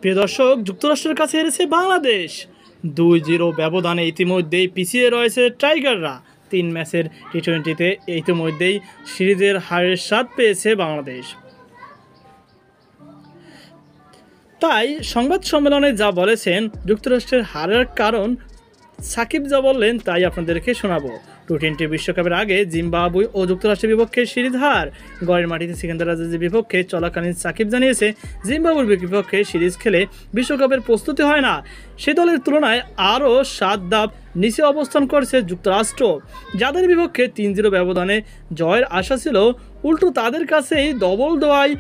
প্রিয় দর্শক, যুক্তরাষ্ট্রের কাছে হেরেছে বাংলাদেশ 2-0 ব্যবধানে। ইতিমধ্যেই পিছিয়ে রয়েছে টাইগাররা। 3 ম্যাচের টি-20তে ইতিমধ্যেই সিরিজের হারের স্বাদ পেয়েছে বাংলাদেশ। তাই সংবাদ সম্মেলনে যা বলেছেন যুক্তরাষ্ট্রের হারের কারণ, সাকিব যা বললেন তাই আপনাদেরকে শোনাবো। টি-20 বিশ্বকাপের আগে জিম্বাবুয়ে ও যুক্তরাষ্ট্রের বিপক্ষে সিরিজ হার। গড়ের মাটিতে সিকান্দার বিপক্ষে চলাকালীন সাকিব জানিয়েছে, জিম্বাবুয়ের বিপক্ষে সিরিজ খেলে বিশ্বকাপের প্রস্তুতি হয় না। সে দলের তুলনায় আরও 7 ধাপ নিচে অবস্থান করছে যুক্তরাষ্ট্র, যাদের বিপক্ষে 3-0 ব্যবধানে জয়ের আশা ছিল। উল্টো তাদের কাছেই ডবল দোয়াই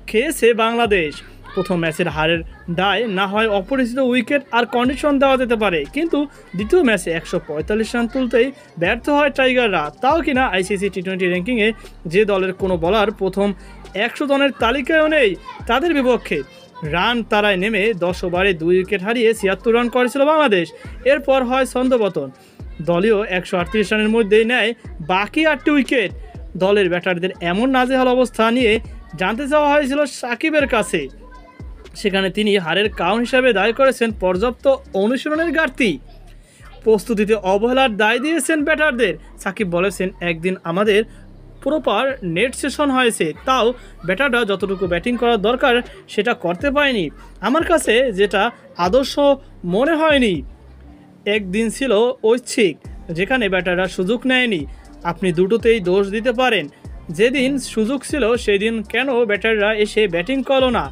খেয়েছে বাংলাদেশ। প্রথম ম্যাচের হারের দায় না হয় অপরিচিত উইকেট আর কন্ডিশন দেওয়া যেতে পারে, কিন্তু দ্বিতীয় ম্যাচে 145 রান তুলতেই ব্যর্থ হয় টাইগাররা। তাও কিনা আইসিসি টি-20 র্যাঙ্কিংয়ে যে দলের কোনো বলার প্রথম 100 জনের তালিকায়ও নেই। তাদের বিপক্ষে রান তারায় নেমে 10 ওভারে 2 উইকেট হারিয়ে 76 রান করেছিল বাংলাদেশ। এরপর হয় ছন্দপতন। দলীয় 138 রানের মধ্যেই নেয় বাকি 8টি উইকেট। দলের ব্যাটারদের এমন নাজেহাল অবস্থা নিয়ে জানতে চাওয়া হয়েছিল সাকিবের কাছে। সেখানে তিনি হারের কারণ হিসাবে দায়ী করেছেন পর্যাপ্ত অনুশীলনের ঘাটতি। প্রস্তুতিতে অবহেলার দায় দিয়েছেন ব্যাটারদের। সাকিব বলেছেন, একদিন আমাদের প্রপার নেট সেশন হয়েছে, তাও ব্যাটাররা যতটুকু ব্যাটিং করার দরকার সেটা করতে পারেনি। আমার কাছে যেটা আদর্শ মনে হয়নি। একদিন ছিল ঐচ্ছিক, যেখানে ব্যাটাররা সুযোগ নেয়নি। আপনি দুটোতেই দোষ দিতে পারেন। যেদিন সুযোগ ছিল সেদিন কেন ব্যাটাররা এসে ব্যাটিং করলো না?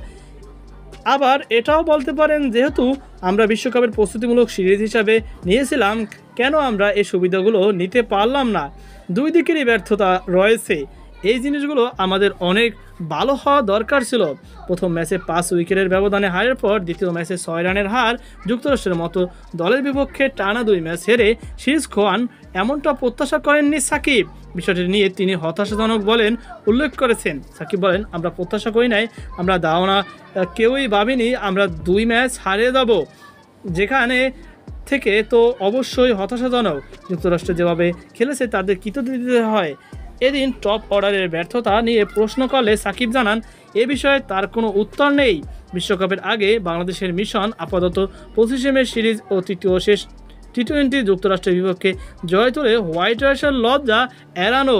আবার এটাও বলতে পারেন, যেহেতু আমরা বিশ্বকাপের প্রস্তুতিমূলক সিরিজ হিসাবে নিয়েছিলাম, কেন আমরা এই সুবিধাগুলো নিতে পারলাম না? দুই দিকেরই ব্যর্থতা রয়েছে। এই জিনিসগুলো আমাদের অনেক ভালো হওয়া দরকার ছিল। প্রথম ম্যাচে 5 উইকেটের ব্যবধানে হারের পর দ্বিতীয় ম্যাচে 6 রানের হার। যুক্তরাষ্ট্রের মতো দলের বিপক্ষে টানা 2 ম্যাচ হেরে সিরিজ খোয়ান, এমনটা প্রত্যাশা করেননি সাকিব। বিষয়টি নিয়ে তিনি হতাশাজনক বলেন উল্লেখ করেছেন। সাকিব বলেন, আমরা প্রত্যাশা করি নাই, আমরা ধারণা কেউই ভাবিনি আমরা 2 ম্যাচ হারিয়ে যাব। যেখানে থেকে তো অবশ্যই হতাশাজনক। যুক্তরাষ্ট্র যেভাবে খেলেছে তাদের কৃতজ্ঞতা দিতে হয়। এদিন টপ অর্ডারের ব্যর্থতা নিয়ে প্রশ্ন করলে সাকিব জানান, এ বিষয়ে তার কোনো উত্তর নেই। বিশ্বকাপের আগে বাংলাদেশের মিশন আপাতত 25 মে সিরিজ ও তৃতীয় শেষ টি-20 যুক্তরাষ্ট্রের বিপক্ষে জয় তুলে হোয়াইট হাউসের লজ্জা এড়ানো।